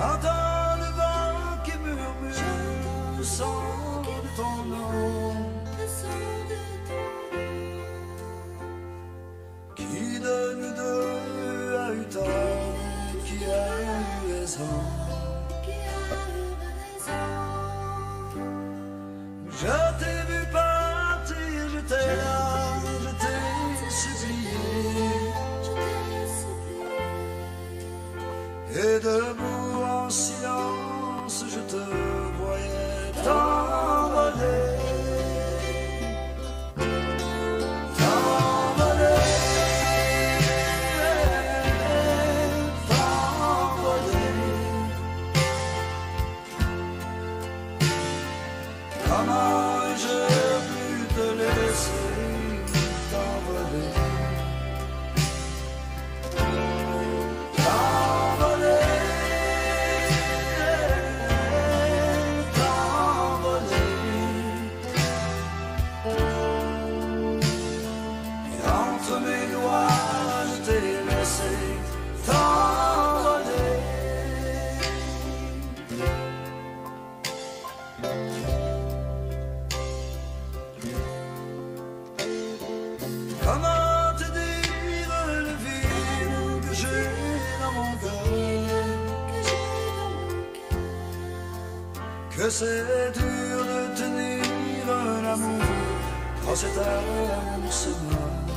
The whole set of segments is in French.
J'entends le vent qui murmure le son de ton nom, qui donne deux à une table qui a eu raison. Je t'ai vu partir, j'étais là, je t'ai supplié. Et debout en silence, je te voyais t'envoler. Comment j'ai pu te laisser t'envoler, t'envoler, t'envoler. Et entre mes doigts, je t'ai laissé t'envoler. Comment te dire le vide que j'ai dans mon cœur, que c'est dur de tenir un amour quand c'est amour se meurt.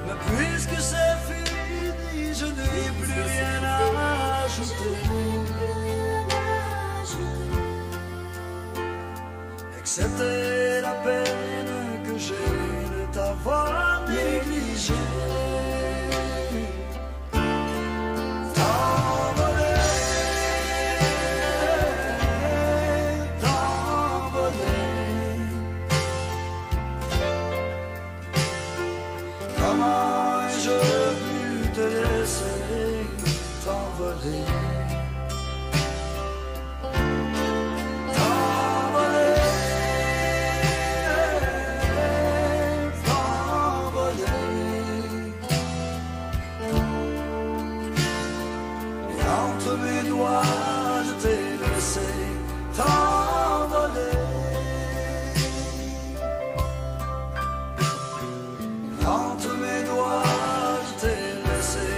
Mais puisque c'est fini, je n'ai plus rien à ajouter, excepté la peine que j'ai de t'avoir négligé. T'envoler, t'envoler. Comment ai-je pu te laisser t'envoler? Entre mes doigts, je t'ai laissé t'envoler. Entre mes doigts, je t'ai laissé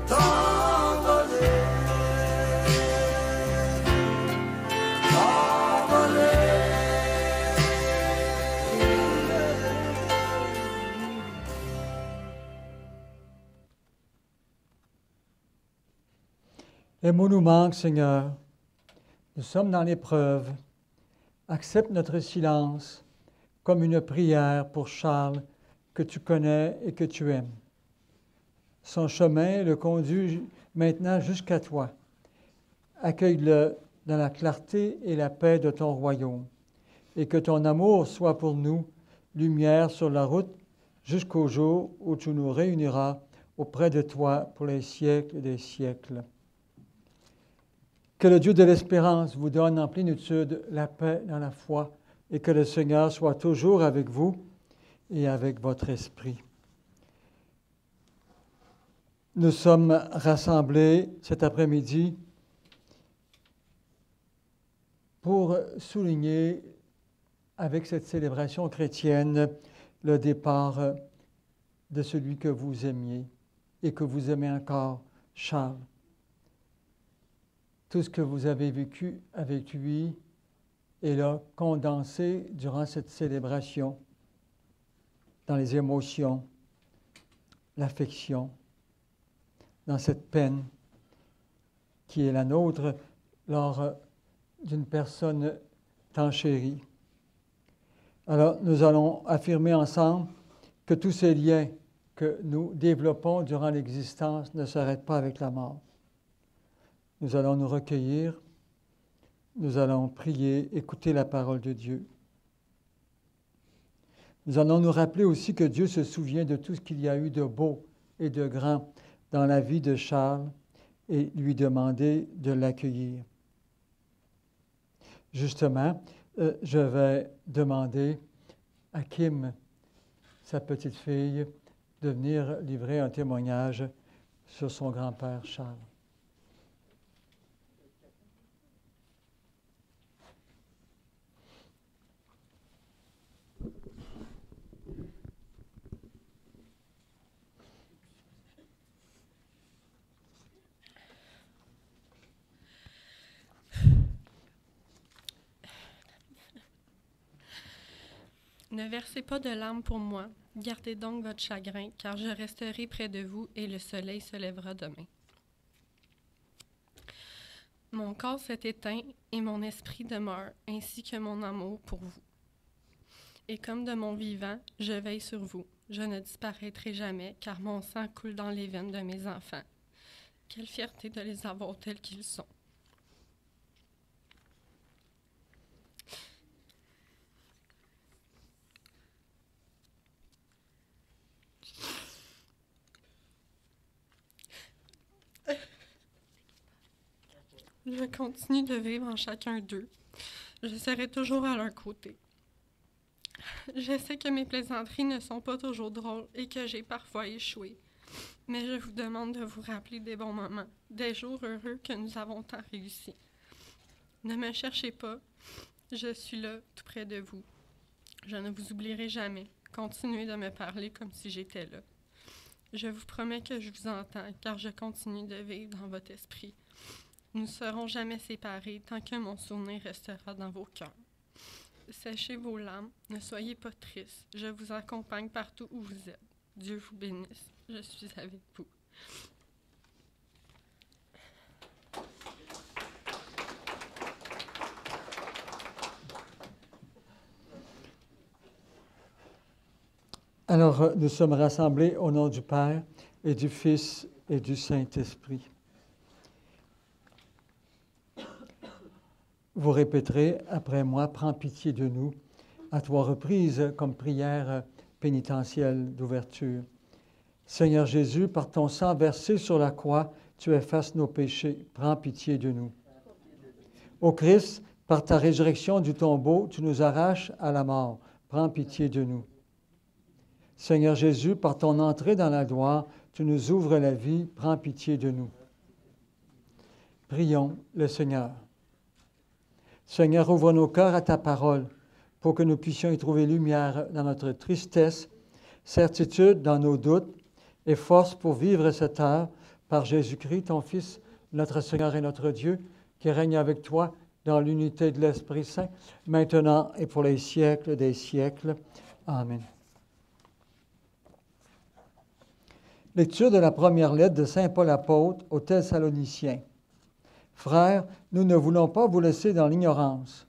t'envoler. Les mots nous manquent, Seigneur. Nous sommes dans l'épreuve. Accepte notre silence comme une prière pour Charles que tu connais et que tu aimes. Son chemin le conduit maintenant jusqu'à toi. Accueille-le dans la clarté et la paix de ton royaume, et que ton amour soit pour nous lumière sur la route jusqu'au jour où tu nous réuniras auprès de toi pour les siècles des siècles. Que le Dieu de l'espérance vous donne en plénitude la paix dans la foi et que le Seigneur soit toujours avec vous et avec votre esprit. Nous sommes rassemblés cet après-midi pour souligner avec cette célébration chrétienne le départ de celui que vous aimiez et que vous aimez encore, Charles. Tout ce que vous avez vécu avec lui est là condensé durant cette célébration, dans les émotions, l'affection, dans cette peine qui est la nôtre lors d'une personne tant chérie. Alors, nous allons affirmer ensemble que tous ces liens que nous développons durant l'existence ne s'arrêtent pas avec la mort. Nous allons nous recueillir, nous allons prier, écouter la parole de Dieu. Nous allons nous rappeler aussi que Dieu se souvient de tout ce qu'il y a eu de beau et de grand dans la vie de Charles et lui demander de l'accueillir. Justement, je vais demander à Kim, sa petite fille, de venir livrer un témoignage sur son grand-père Charles. Ne versez pas de larmes pour moi, gardez donc votre chagrin, car je resterai près de vous et le soleil se lèvera demain. Mon corps s'est éteint et mon esprit demeure, ainsi que mon amour pour vous. Et comme de mon vivant, je veille sur vous. Je ne disparaîtrai jamais, car mon sang coule dans les veines de mes enfants. Quelle fierté de les avoir tels qu'ils sont. Je continue de vivre en chacun d'eux. Je serai toujours à leur côté. Je sais que mes plaisanteries ne sont pas toujours drôles et que j'ai parfois échoué. Mais je vous demande de vous rappeler des bons moments, des jours heureux que nous avons tant réussi. Ne me cherchez pas, je suis là, tout près de vous. Je ne vous oublierai jamais. Continuez de me parler comme si j'étais là. Je vous promets que je vous entends, car je continue de vivre dans votre esprit. Nous ne serons jamais séparés tant que mon souvenir restera dans vos cœurs. Séchez vos larmes, ne soyez pas tristes. Je vous accompagne partout où vous êtes. Dieu vous bénisse. Je suis avec vous. Alors, nous sommes rassemblés au nom du Père et du Fils et du Saint-Esprit. Vous répéterez après moi, prends pitié de nous, à 3 reprises comme prière pénitentielle d'ouverture. Seigneur Jésus, par ton sang versé sur la croix, tu effaces nos péchés, prends pitié de nous. Ô Christ, par ta résurrection du tombeau, tu nous arraches à la mort, prends pitié de nous. Seigneur Jésus, par ton entrée dans la gloire, tu nous ouvres la vie, prends pitié de nous. Prions le Seigneur. Seigneur, ouvre nos cœurs à ta parole pour que nous puissions y trouver lumière dans notre tristesse, certitude dans nos doutes et force pour vivre cette heure par Jésus-Christ, ton Fils, notre Seigneur et notre Dieu, qui règne avec toi dans l'unité de l'Esprit Saint, maintenant et pour les siècles des siècles. Amen. Lecture de la première lettre de Saint Paul apôtre aux Thessaloniciens. Frères, nous ne voulons pas vous laisser dans l'ignorance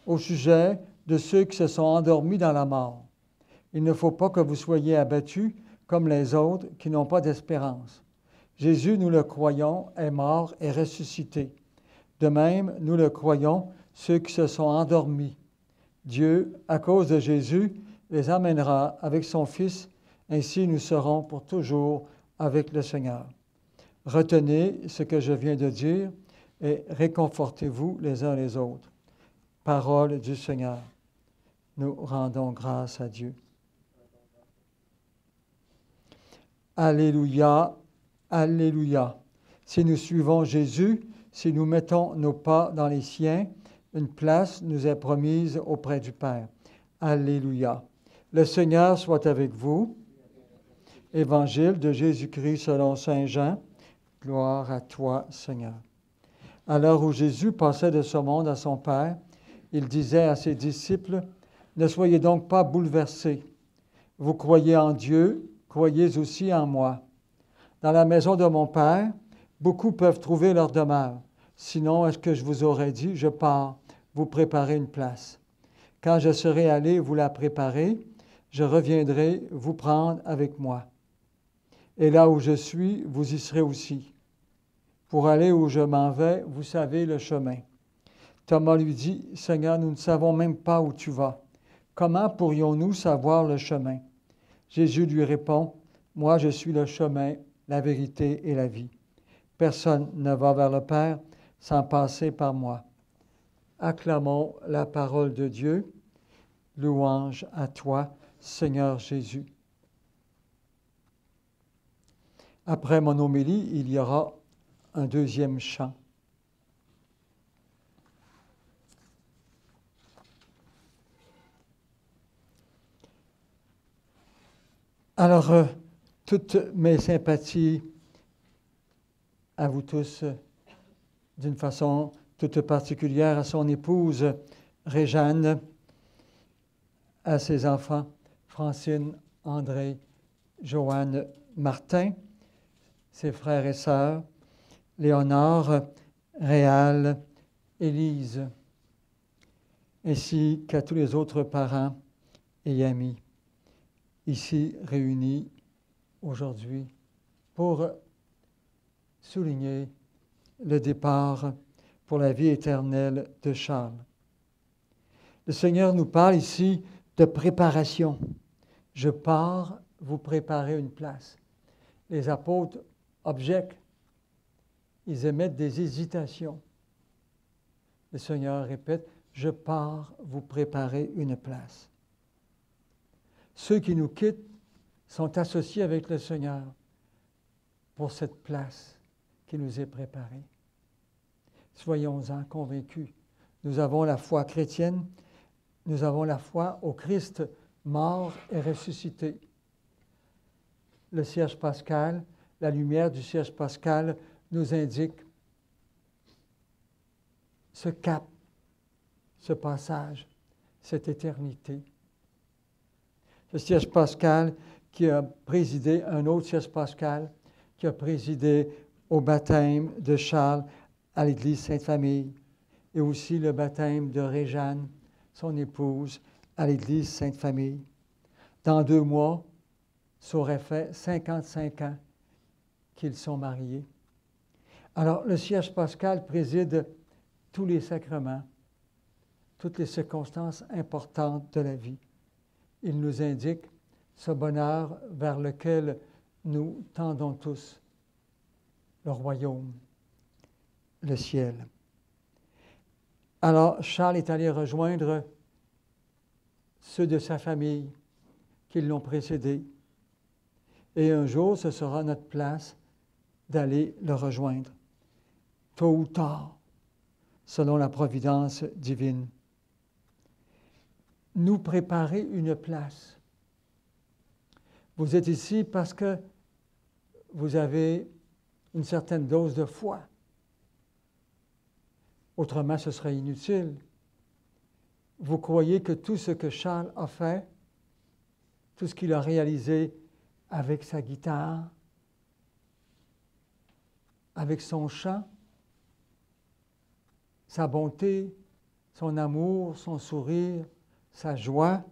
au sujet de ceux qui se sont endormis dans la mort. Il ne faut pas que vous soyez abattus comme les autres qui n'ont pas d'espérance. Jésus, nous le croyons, est mort et ressuscité. De même, nous le croyons, ceux qui se sont endormis. Dieu, à cause de Jésus, les amènera avec son Fils. Ainsi, nous serons pour toujours avec le Seigneur. Retenez ce que je viens de dire et réconfortez-vous les uns les autres. Parole du Seigneur. Nous rendons grâce à Dieu. Alléluia, Alléluia. Si nous suivons Jésus, si nous mettons nos pas dans les siens, une place nous est promise auprès du Père. Alléluia. Le Seigneur soit avec vous. Évangile de Jésus-Christ selon saint Jean. Gloire à toi, Seigneur. À l'heure où Jésus passait de ce monde à son Père, il disait à ses disciples, « Ne soyez donc pas bouleversés. Vous croyez en Dieu, croyez aussi en moi. Dans la maison de mon Père, beaucoup peuvent trouver leur demeure. Sinon, est-ce que je vous aurais dit, je pars, vous préparer une place. Quand je serai allé vous la préparer, je reviendrai vous prendre avec moi. Et là où je suis, vous y serez aussi. Pour aller où je m'en vais, vous savez le chemin. » Thomas lui dit, « Seigneur, nous ne savons même pas où tu vas. Comment pourrions-nous savoir le chemin? » Jésus lui répond, « Moi, je suis le chemin, la vérité et la vie. Personne ne va vers le Père sans passer par moi. » Acclamons la parole de Dieu. Louange à toi, Seigneur Jésus. Après mon homélie, il y aura un deuxième chant. Alors, toutes mes sympathies à vous tous, d'une façon toute particulière à son épouse Réjeanne, à ses enfants Francine, André, Joanne, Martin, ses frères et sœurs, Léonore, Réal, Élise, ainsi qu'à tous les autres parents et amis ici réunis aujourd'hui pour souligner le départ pour la vie éternelle de Charles. Le Seigneur nous parle ici de préparation. Je pars vous préparer une place. Les apôtres objectent, ils émettent des hésitations. Le Seigneur répète, je pars vous préparer une place. Ceux qui nous quittent sont associés avec le Seigneur pour cette place qui nous est préparée. Soyons-en convaincus. Nous avons la foi chrétienne, nous avons la foi au Christ mort et ressuscité. Le cierge pascal, la lumière du cierge pascal nous indique ce cap, ce passage, cette éternité. Le cierge pascal qui a présidé, un autre cierge pascal qui a présidé au baptême de Charles à l'Église Sainte-Famille et aussi le baptême de Réjeanne, son épouse, à l'Église Sainte-Famille. Dans 2 mois, ça aurait fait 55 ans qu'ils sont mariés. Alors, le cierge pascal préside tous les sacrements, toutes les circonstances importantes de la vie. Il nous indique ce bonheur vers lequel nous tendons tous, le royaume, le ciel. Alors, Charles est allé rejoindre ceux de sa famille qui l'ont précédé. Et un jour, ce sera notre place d'aller le rejoindre, tôt ou tard, selon la providence divine. Nous préparer une place. Vous êtes ici parce que vous avez une certaine dose de foi. Autrement, ce serait inutile. Vous croyez que tout ce que Charles a fait, tout ce qu'il a réalisé avec sa guitare, avec son chant, sa bonté, son amour, son sourire, sa joie,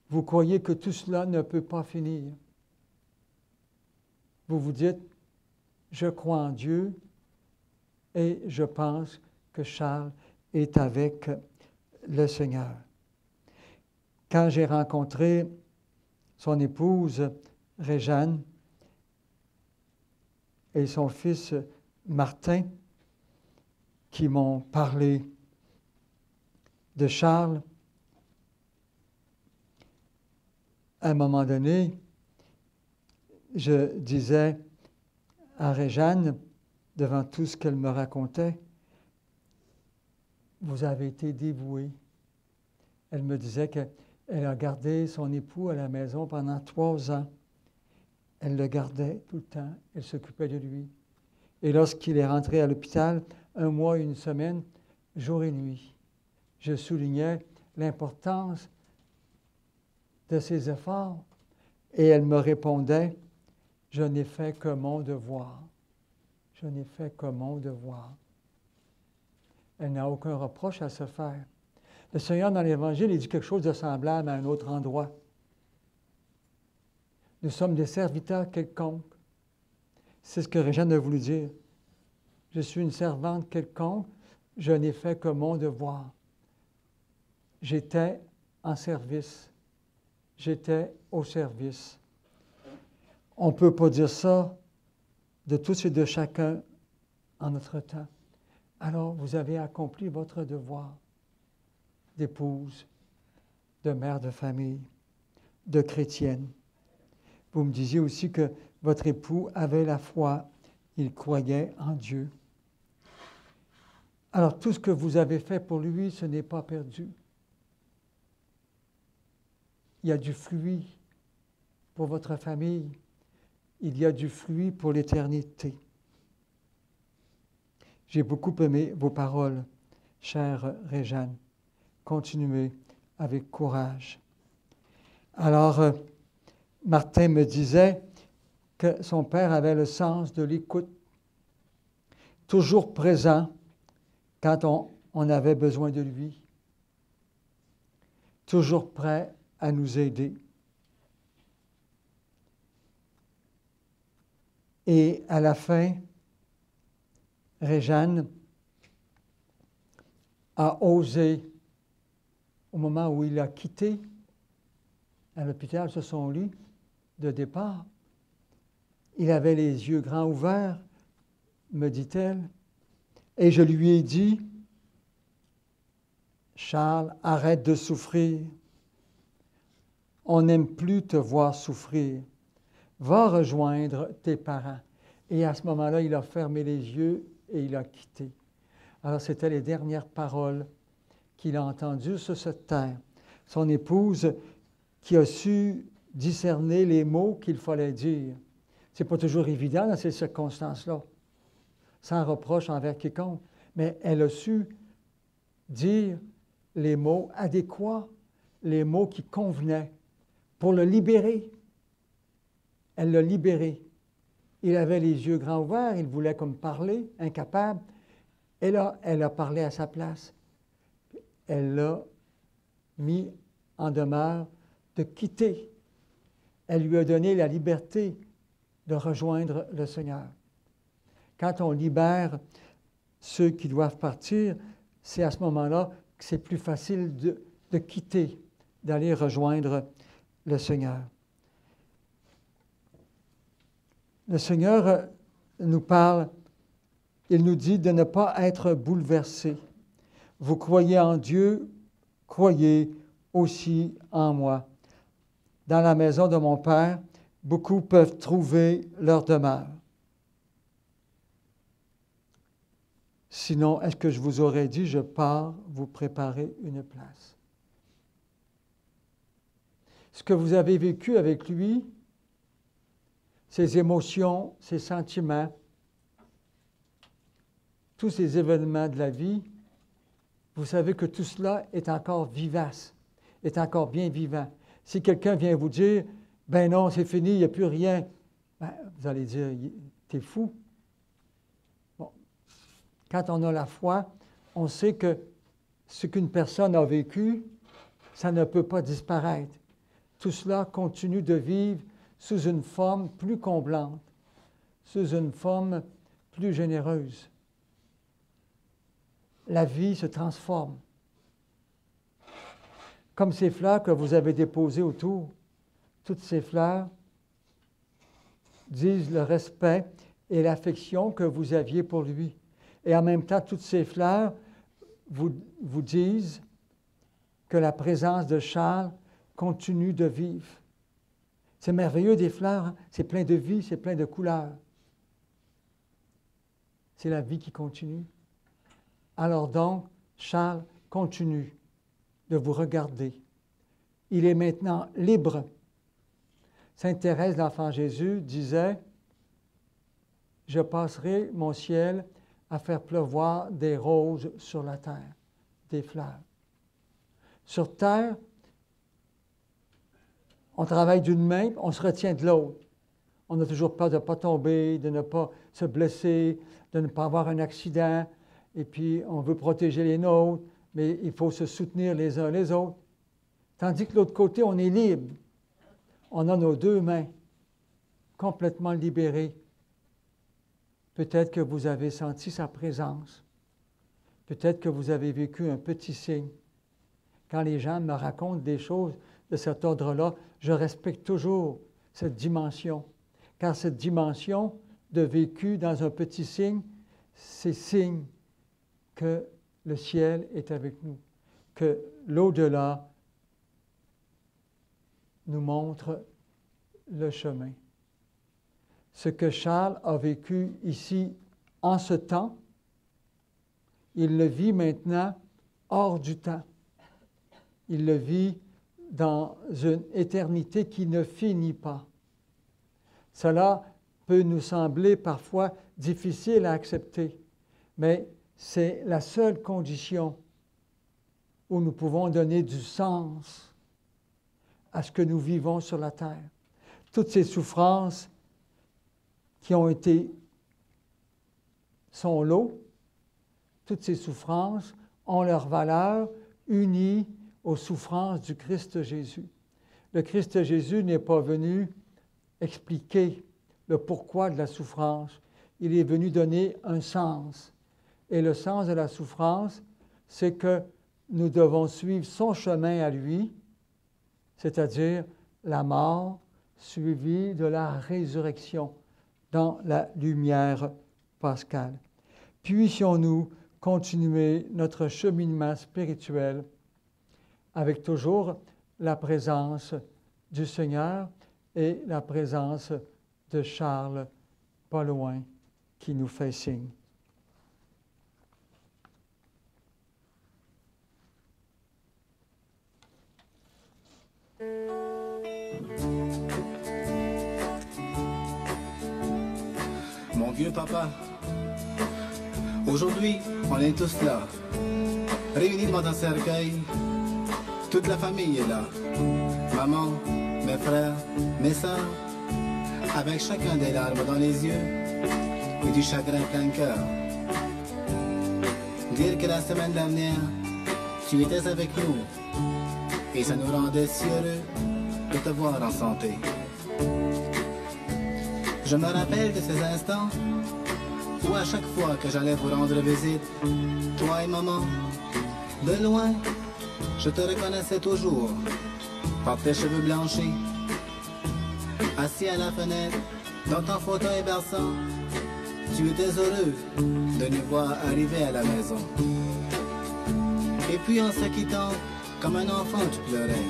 vous croyez que tout cela ne peut pas finir. Vous vous dites, je crois en Dieu et je pense que Charles est avec le Seigneur. Quand j'ai rencontré son épouse Réjeanne et son fils Martin, qui m'ont parlé de Charles, à un moment donné, je disais à Réjeanne, devant tout ce qu'elle me racontait, vous avez été dévouée. Elle me disait qu'elle a gardé son époux à la maison pendant 3 ans. Elle le gardait tout le temps, elle s'occupait de lui. Et lorsqu'il est rentré à l'hôpital, 1 mois et 1 semaine, jour et nuit, je soulignais l'importance de ses efforts. Et elle me répondait, je n'ai fait que mon devoir. Je n'ai fait que mon devoir. Elle n'a aucun reproche à se faire. Le Seigneur, dans l'Évangile, il dit quelque chose de semblable à un autre endroit. Nous sommes des serviteurs quelconques. C'est ce que Réjeanne a voulu dire. Je suis une servante quelconque, je n'ai fait que mon devoir. J'étais en service. J'étais au service. On ne peut pas dire ça de tous et de chacun en notre temps. Alors, vous avez accompli votre devoir d'épouse, de mère de famille, de chrétienne. Vous me disiez aussi que Votre époux avait la foi, il croyait en Dieu. Alors tout ce que vous avez fait pour lui, ce n'est pas perdu. Il y a du fruit pour votre famille. Il y a du fruit pour l'éternité. J'ai beaucoup aimé vos paroles, chère Réjeanne. Continuez avec courage. Alors, Martin me disait que son père avait le sens de l'écoute, toujours présent quand on avait besoin de lui, toujours prêt à nous aider. Et à la fin, Réjeanne a osé, au moment où il a quitté à l'hôpital sur son lit de départ, il avait les yeux grands ouverts, me dit-elle, et je lui ai dit, Charles, arrête de souffrir. On n'aime plus te voir souffrir. Va rejoindre tes parents. Et à ce moment-là, il a fermé les yeux et il a quitté. Alors, c'était les dernières paroles qu'il a entendues sur cette terre. Son épouse qui a su discerner les mots qu'il fallait dire. Ce n'est pas toujours évident dans ces circonstances-là, sans reproche envers quiconque, mais elle a su dire les mots adéquats, les mots qui convenaient pour le libérer. Elle l'a libéré. Il avait les yeux grands ouverts, il voulait comme parler, incapable. Et là, elle a parlé à sa place. Elle l'a mis en demeure de quitter. Elle lui a donné la liberté de rejoindre le Seigneur. Quand on libère ceux qui doivent partir, c'est à ce moment-là que c'est plus facile de quitter, d'aller rejoindre le Seigneur. Le Seigneur nous parle, il nous dit de ne pas être bouleversé. Vous croyez en Dieu, croyez aussi en moi. Dans la maison de mon Père, beaucoup peuvent trouver leur demeure. Sinon, est-ce que je vous aurais dit, je pars vous préparer une place? Ce que vous avez vécu avec lui, ses émotions, ses sentiments, tous ces événements de la vie, vous savez que tout cela est encore vivace, est encore bien vivant. Si quelqu'un vient vous dire, « Ben non, c'est fini, il n'y a plus rien », ben, vous allez dire, « T'es fou ». Bon. Quand on a la foi, on sait que ce qu'une personne a vécu, ça ne peut pas disparaître. Tout cela continue de vivre sous une forme plus comblante, sous une forme plus généreuse. La vie se transforme. Comme ces fleurs que vous avez déposées autour, toutes ces fleurs disent le respect et l'affection que vous aviez pour lui. Et en même temps, toutes ces fleurs vous disent que la présence de Charles continue de vivre. C'est merveilleux des fleurs, hein? C'est plein de vie, c'est plein de couleurs. C'est la vie qui continue. Alors donc, Charles continue de vous regarder. Il est maintenant libre. Sainte Thérèse, l'Enfant Jésus, disait, « Je passerai mon ciel à faire pleuvoir des roses sur la terre, des fleurs. » Sur terre, on travaille d'une main, on se retient de l'autre. On a toujours peur de ne pas tomber, de ne pas se blesser, de ne pas avoir un accident. Et puis, on veut protéger les nôtres, mais il faut se soutenir les uns les autres. Tandis que de l'autre côté, on est libre. On a nos deux mains complètement libérées. Peut-être que vous avez senti sa présence. Peut-être que vous avez vécu un petit signe. Quand les gens me racontent des choses de cet ordre-là, je respecte toujours cette dimension. Car cette dimension de vécu dans un petit signe, c'est signe que le ciel est avec nous, que l'au-delà nous montre le chemin. ce que Charles a vécu ici en ce temps, il le vit maintenant hors du temps. Il le vit dans une éternité qui ne finit pas. Cela peut nous sembler parfois difficile à accepter, mais c'est la seule condition où nous pouvons donner du sens à ce que nous vivons sur la terre. Toutes ces souffrances qui ont été son lot, toutes ces souffrances ont leur valeur unie aux souffrances du Christ Jésus. Le Christ Jésus n'est pas venu expliquer le pourquoi de la souffrance. Il est venu donner un sens. Et le sens de la souffrance, c'est que nous devons suivre son chemin à lui, c'est-à-dire la mort suivie de la résurrection dans la lumière pascale. Puissions-nous continuer notre cheminement spirituel avec toujours la présence du Seigneur et la présence de Charles pas loin qui nous fait signe. Mon vieux papa, aujourd'hui, on est tous là, réunis devant un cercueil. Toute la famille est là. Maman, mes frères, mes sœurs, avec chacun des larmes dans les yeux et du chagrin plein le cœur. Dire que la semaine dernière, tu étais avec nous et ça nous rendait si heureux de te voir en santé. Je me rappelle de ces instants où à chaque fois que j'allais vous rendre visite, toi et maman, de loin, je te reconnaissais toujours par tes cheveux blanchis, assis à la fenêtre, dans ton fauteuil berçant. Tu étais heureux de nous voir arriver à la maison. Et puis en se quittant, comme un enfant tu pleurais.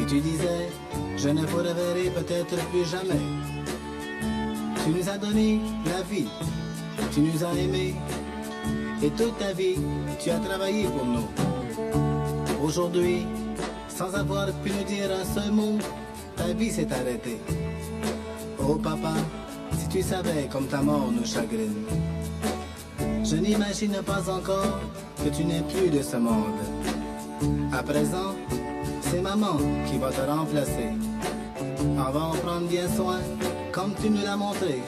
Et tu disais, je ne vous reverrai peut-être plus jamais. Tu nous as donné la vie, tu nous as aimés. Et toute ta vie, tu as travaillé pour nous. Aujourd'hui, sans avoir pu nous dire un seul mot, ta vie s'est arrêtée. Oh papa, si tu savais comme ta mort nous chagrine. Je n'imagine pas encore que tu n'es plus de ce monde. À présent, c'est maman qui va te remplacer. On va en prendre bien soin, comme tu nous l'as montré.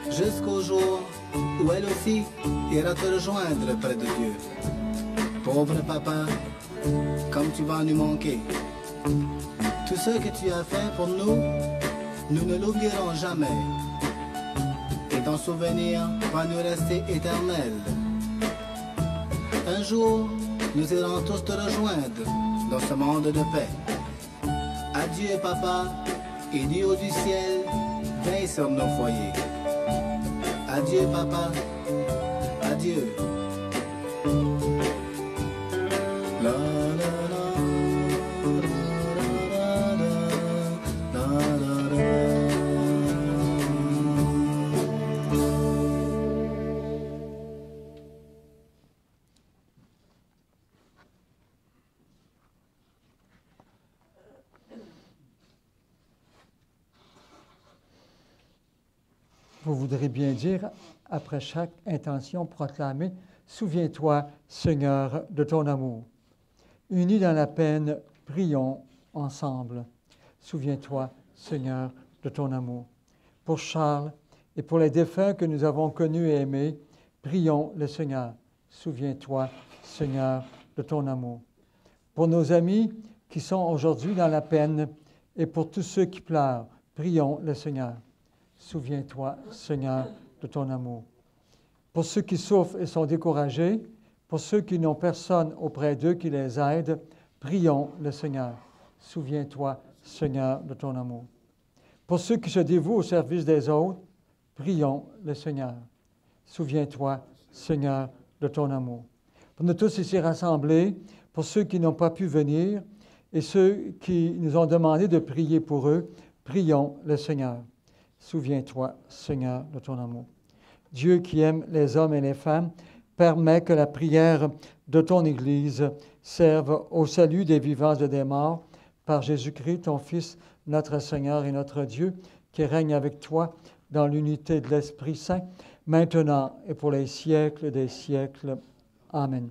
Jusqu'au jour où elle aussi ira te rejoindre près de Dieu. Pauvre papa, comme tu vas nous manquer. Tout ce que tu as fait pour nous, nous ne l'oublierons jamais. Et ton souvenir va nous rester éternel. Un jour, nous irons tous te rejoindre dans ce monde de paix. Adieu papa, et du haut du ciel, veille sur nos foyers. Adieu papa, adieu. La, la, la, la, la, la, la. Vous voudrez bien dire, après chaque intention proclamée, « Souviens-toi, Seigneur, de ton amour ». Unis dans la peine, prions ensemble. « Souviens-toi, Seigneur, de ton amour ». Pour Charles et pour les défunts que nous avons connus et aimés, prions le Seigneur. « Souviens-toi, Seigneur, de ton amour ». Pour nos amis qui sont aujourd'hui dans la peine et pour tous ceux qui pleurent, prions le Seigneur. Souviens-toi, Seigneur, de ton amour. Pour ceux qui souffrent et sont découragés, pour ceux qui n'ont personne auprès d'eux qui les aide, prions le Seigneur. Souviens-toi, Seigneur, de ton amour. Pour ceux qui se dévouent au service des autres, prions le Seigneur. Souviens-toi, Seigneur, de ton amour. Pour nous tous ici rassemblés, pour ceux qui n'ont pas pu venir et ceux qui nous ont demandé de prier pour eux, prions le Seigneur. Souviens-toi, Seigneur, de ton amour. Dieu qui aime les hommes et les femmes, permets que la prière de ton Église serve au salut des vivants et des morts, par Jésus-Christ, ton Fils, notre Seigneur et notre Dieu, qui règne avec toi dans l'unité de l'Esprit Saint, maintenant et pour les siècles des siècles. Amen.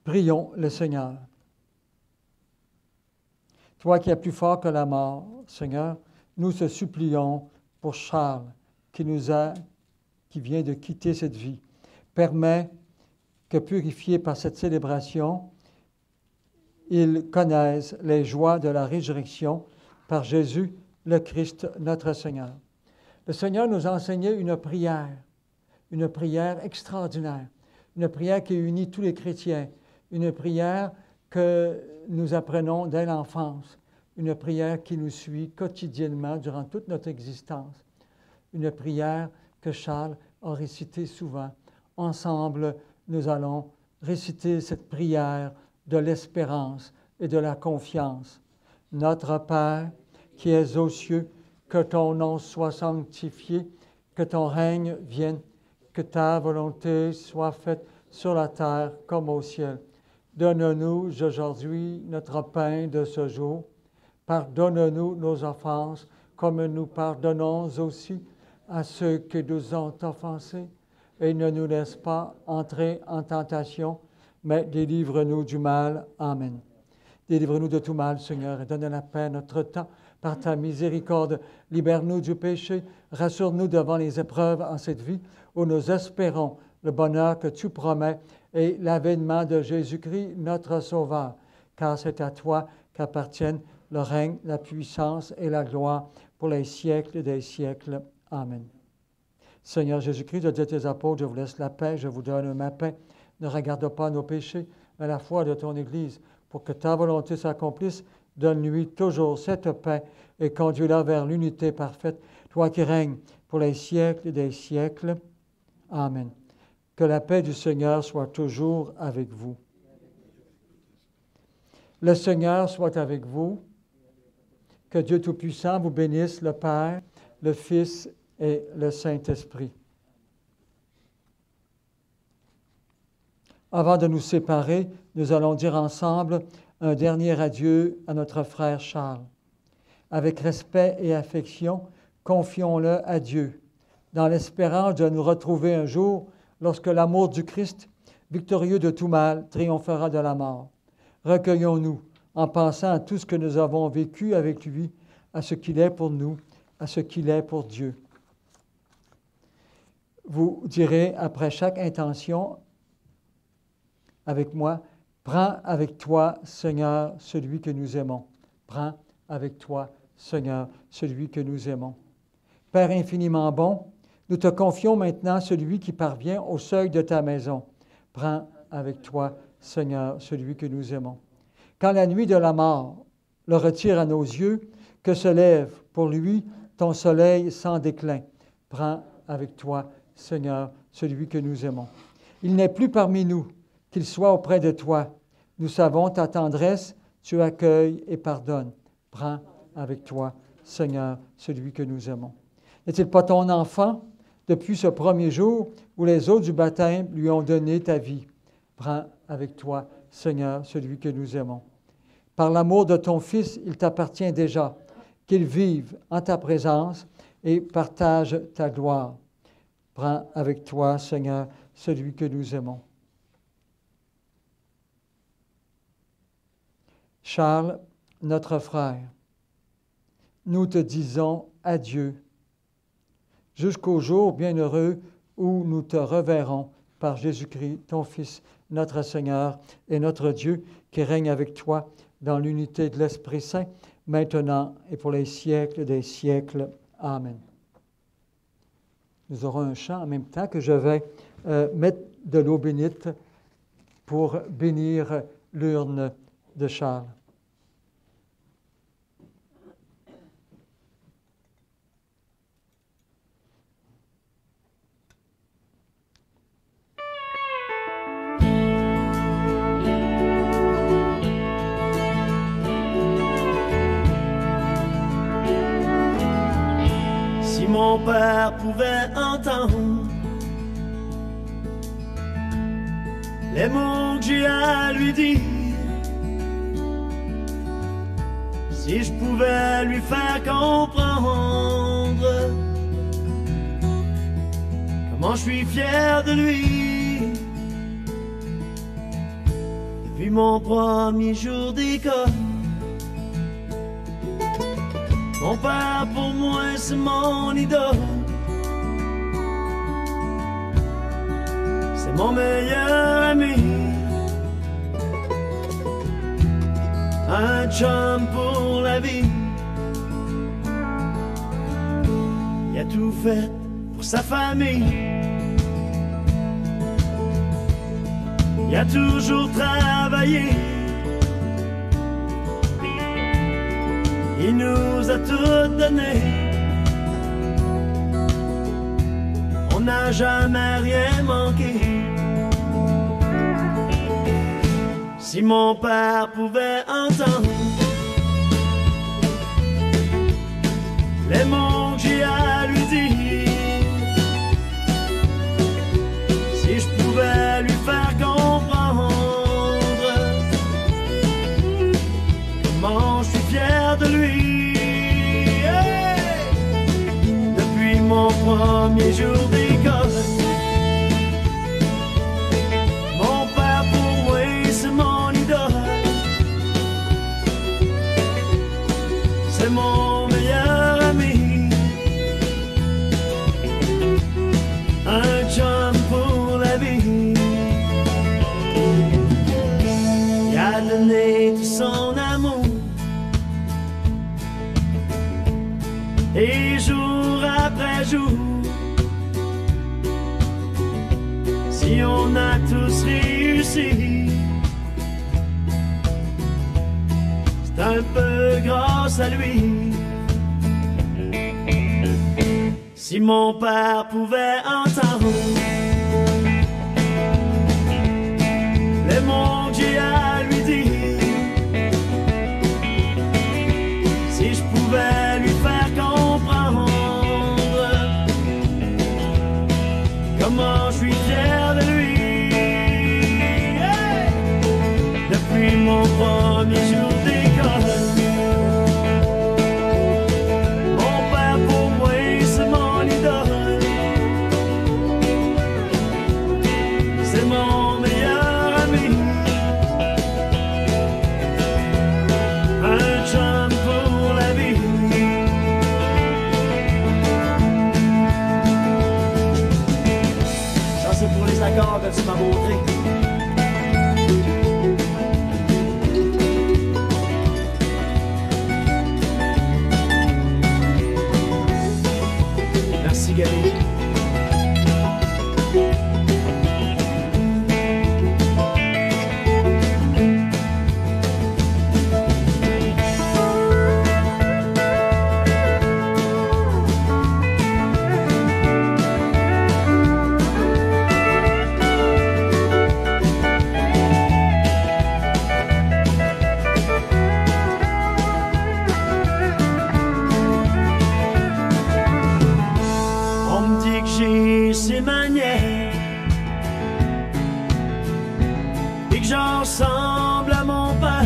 Prions le Seigneur. Toi qui es plus fort que la mort, Seigneur, nous te supplions pour Charles, qui vient de quitter cette vie. Permets que, purifié par cette célébration, il connaisse les joies de la résurrection par Jésus, le Christ, notre Seigneur. Le Seigneur nous a enseigné une prière extraordinaire, une prière qui unit tous les chrétiens, une prière que nous apprenons dès l'enfance, une prière qui nous suit quotidiennement durant toute notre existence, une prière que Charles a récitée souvent. Ensemble, nous allons réciter cette prière de l'espérance et de la confiance. Notre Père, qui es aux cieux, que ton nom soit sanctifié, que ton règne vienne, que ta volonté soit faite sur la terre comme au ciel. Donne-nous aujourd'hui notre pain de ce jour. Pardonne-nous nos offenses, comme nous pardonnons aussi à ceux qui nous ont offensés. Et ne nous laisse pas entrer en tentation, mais délivre-nous du mal. Amen. Délivre-nous de tout mal, Seigneur, et donne la paix à notre temps. Par ta miséricorde, libère-nous du péché, rassure-nous devant les épreuves en cette vie, où nous espérons le bonheur que tu promets et l'avènement de Jésus-Christ, notre Sauveur. Car c'est à toi qu'appartiennent le règne, la puissance et la gloire pour les siècles des siècles. Amen. Seigneur Jésus-Christ, tu dis à tes apôtres, je vous laisse la paix, je vous donne ma paix. Ne regarde pas nos péchés, mais la foi de ton Église. Pour que ta volonté s'accomplisse, donne-lui toujours cette paix et conduis-la vers l'unité parfaite, toi qui règnes pour les siècles des siècles. Amen. Que la paix du Seigneur soit toujours avec vous. Le Seigneur soit avec vous. Que Dieu Tout-Puissant vous bénisse, le Père, le Fils et le Saint-Esprit. Avant de nous séparer, nous allons dire ensemble un dernier adieu à notre frère Charles. Avec respect et affection, confions-le à Dieu, dans l'espérance de nous retrouver un jour lorsque l'amour du Christ, victorieux de tout mal, triomphera de la mort. Recueillons-nous en pensant à tout ce que nous avons vécu avec lui, à ce qu'il est pour nous, à ce qu'il est pour Dieu. Vous direz après chaque intention avec moi, « Prends avec toi, Seigneur, celui que nous aimons. Prends avec toi, Seigneur, celui que nous aimons. » Père infiniment bon, nous te confions maintenant celui qui parvient au seuil de ta maison. Prends avec toi, Seigneur, celui que nous aimons. Quand la nuit de la mort le retire à nos yeux, que se lève pour lui ton soleil sans déclin. Prends avec toi, Seigneur, celui que nous aimons. Il n'est plus parmi nous, qu'il soit auprès de toi. Nous savons ta tendresse, tu accueilles et pardonnes. Prends avec toi, Seigneur, celui que nous aimons. N'est-il pas ton enfant depuis ce premier jour où les eaux du baptême lui ont donné ta vie? Prends avec toi, Seigneur, celui que nous aimons. Par l'amour de ton Fils, il t'appartient déjà, qu'il vive en ta présence et partage ta gloire. Prends avec toi, Seigneur, celui que nous aimons. Charles, notre frère, nous te disons adieu, jusqu'au jour bienheureux où nous te reverrons par Jésus-Christ, ton Fils, notre Seigneur et notre Dieu, qui règne avec toi dans l'unité de l'Esprit Saint, maintenant et pour les siècles des siècles. Amen. Nous aurons un chant en même temps que je vais mettre de l'eau bénite pour bénir l'urne de Charles. Si mon père pouvait entendre les mots que j'ai à lui dire, si je pouvais lui faire comprendre comment je suis fier de lui. Depuis mon premier jour d'école, mon père pour moi c'est mon idole. C'est mon meilleur ami, un chum pour la vie. Il a tout fait pour sa famille, il a toujours travaillé, il nous a tout donné. On n'a jamais rien manqué. Si mon père pouvait entendre les mots que j'ai à lui dire, si je pouvais lui faire comprendre comment je suis fier de lui. Hey! Depuis mon premier jour d'école, mon père pour moi c'est mon idole. C'est mon meilleur ami, un chum pour la vie. Il a donné tout son amour, et jour après jour, si on a tous réussi, c'est un peu grâce à lui. Si mon père pouvait entendre les mots que j'ai à lui dire, si je pouvais lui faire comprendre comment je suis fier de lui. Hey! Depuis mon premier jour d'école, mon père pour moi c'est mon idole. C'est mon meilleur ami, un chum pour la vie. Ça c'est pour les accords que tu m'as montré. Merci Gary. On me dit que j'ai ses manières et que j'en ressemble à mon père.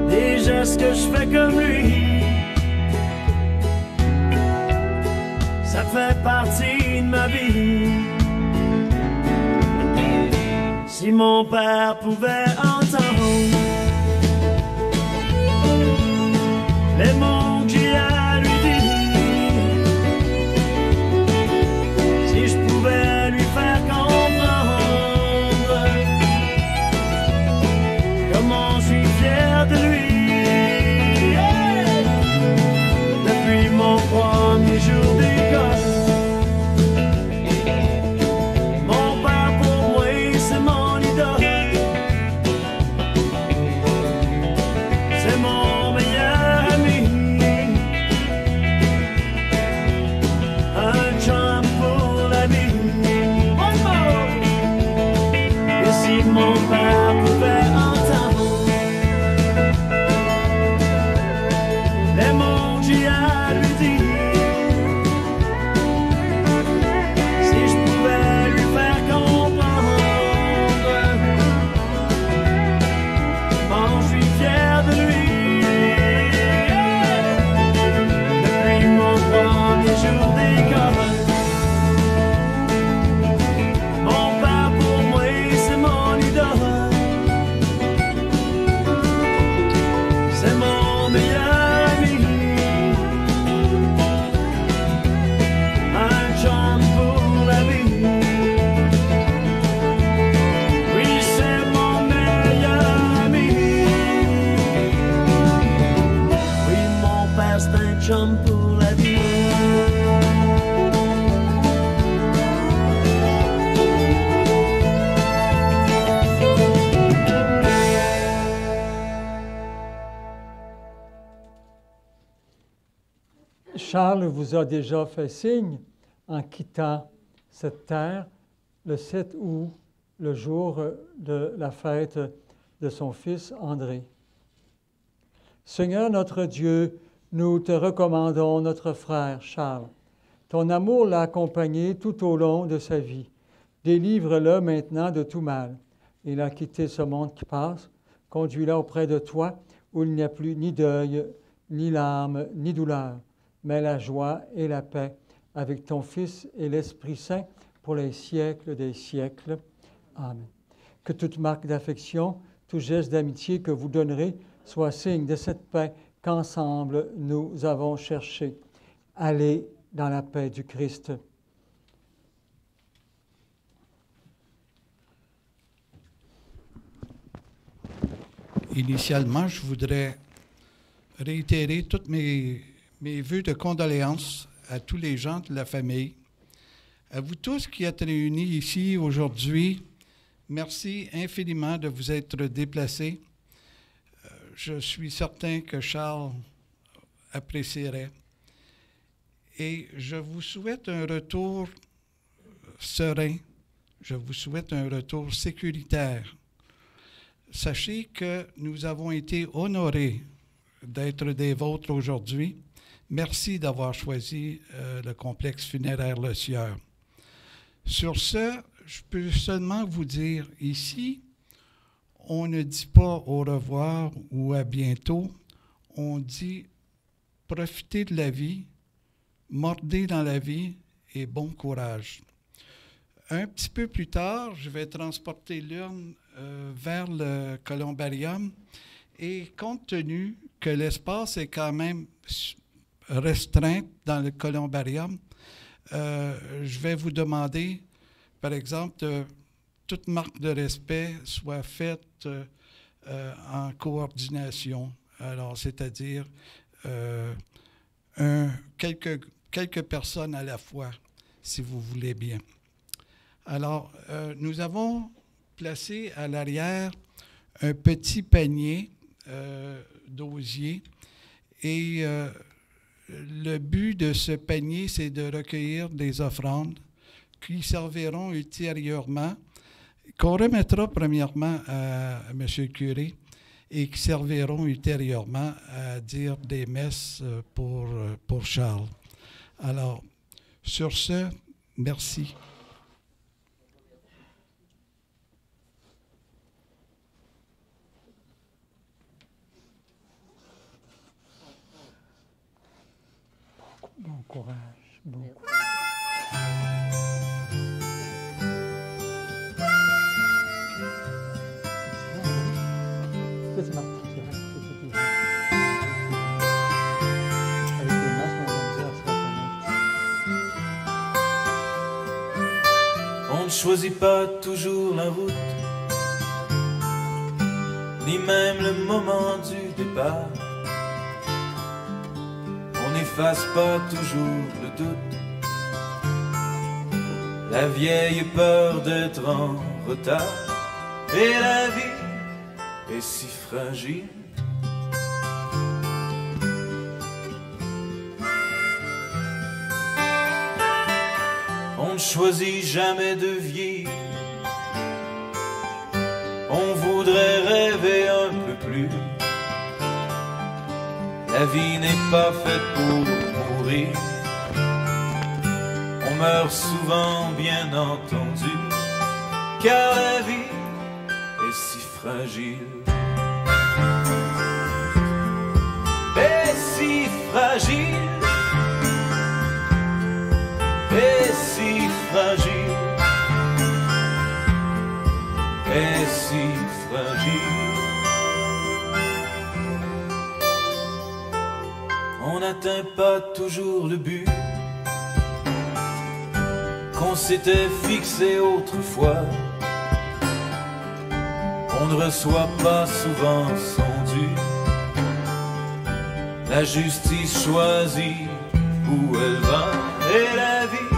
Des gestes que je fais comme lui, ça fait partie de ma vie. Si mon père pouvait entendre les mots que j'ai à lui dire, si je pouvais lui faire comprendre comment je suis fier de lui. Hey! Depuis mon premier jour d'école, mon père pour moi c'est mon idole. C'est mon meilleur ami, ensemble pour la vie. Charles vous a déjà fait signe en quittant cette terre le 7 août, le jour de la fête de son fils André. Seigneur notre Dieu, nous te recommandons notre frère Charles. Ton amour l'a accompagné tout au long de sa vie. Délivre-le maintenant de tout mal. Il a quitté ce monde qui passe. Conduis-le auprès de toi, où il n'y a plus ni deuil, ni larmes, ni douleur, mais la joie et la paix avec ton Fils et l'Esprit Saint pour les siècles des siècles. Amen. Que toute marque d'affection, tout geste d'amitié que vous donnerez soit signe de cette paix qu'ensemble nous avons cherchée. Allez dans la paix du Christ. Initialement, je voudrais réitérer toutes mes vœux de condoléances à tous les gens de la famille. À vous tous qui êtes réunis ici aujourd'hui, merci infiniment de vous être déplacés. Je suis certain que Charles apprécierait. Et je vous souhaite un retour serein. Je vous souhaite un retour sécuritaire. Sachez que nous avons été honorés d'être des vôtres aujourd'hui. Merci d'avoir choisi le complexe funéraire Le Sieur. Sur ce, je peux seulement vous dire ici, on ne dit pas au revoir ou à bientôt, on dit profitez de la vie, mordez dans la vie et bon courage. Un petit peu plus tard, je vais transporter l'urne vers le columbarium et compte tenu que l'espace est quand même restreint dans le columbarium, je vais vous demander, par exemple, toute marque de respect soit faite en coordination. Alors, c'est-à-dire quelques personnes à la fois, si vous voulez bien. Alors, nous avons placé à l'arrière un petit panier d'osier et le but de ce panier, c'est de recueillir des offrandes qui serviront ultérieurement, qu'on remettra premièrement à M. le curé et qui serviront ultérieurement à dire des messes pour Charles. Alors, sur ce, merci. Bon courage, bon courage. Ça, c'est Martin qui reste. Avec les masques, on va dire, ça va On ne choisit pas toujours la route, ni même le moment du départ. On n'efface pas toujours le doute, la vieille peur d'être en retard. Et la vie est si fragile. On ne choisit jamais de vieillir, on voudrait rêver un peu plus. La vie n'est pas faite pour mourir. On meurt souvent, bien entendu, car la vie est si fragile. Et si fragile. Et si fragile. Et si fragile. On n'atteint pas toujours le but qu'on s'était fixé autrefois. On ne reçoit pas souvent son dû. La justice choisit où elle va et la vie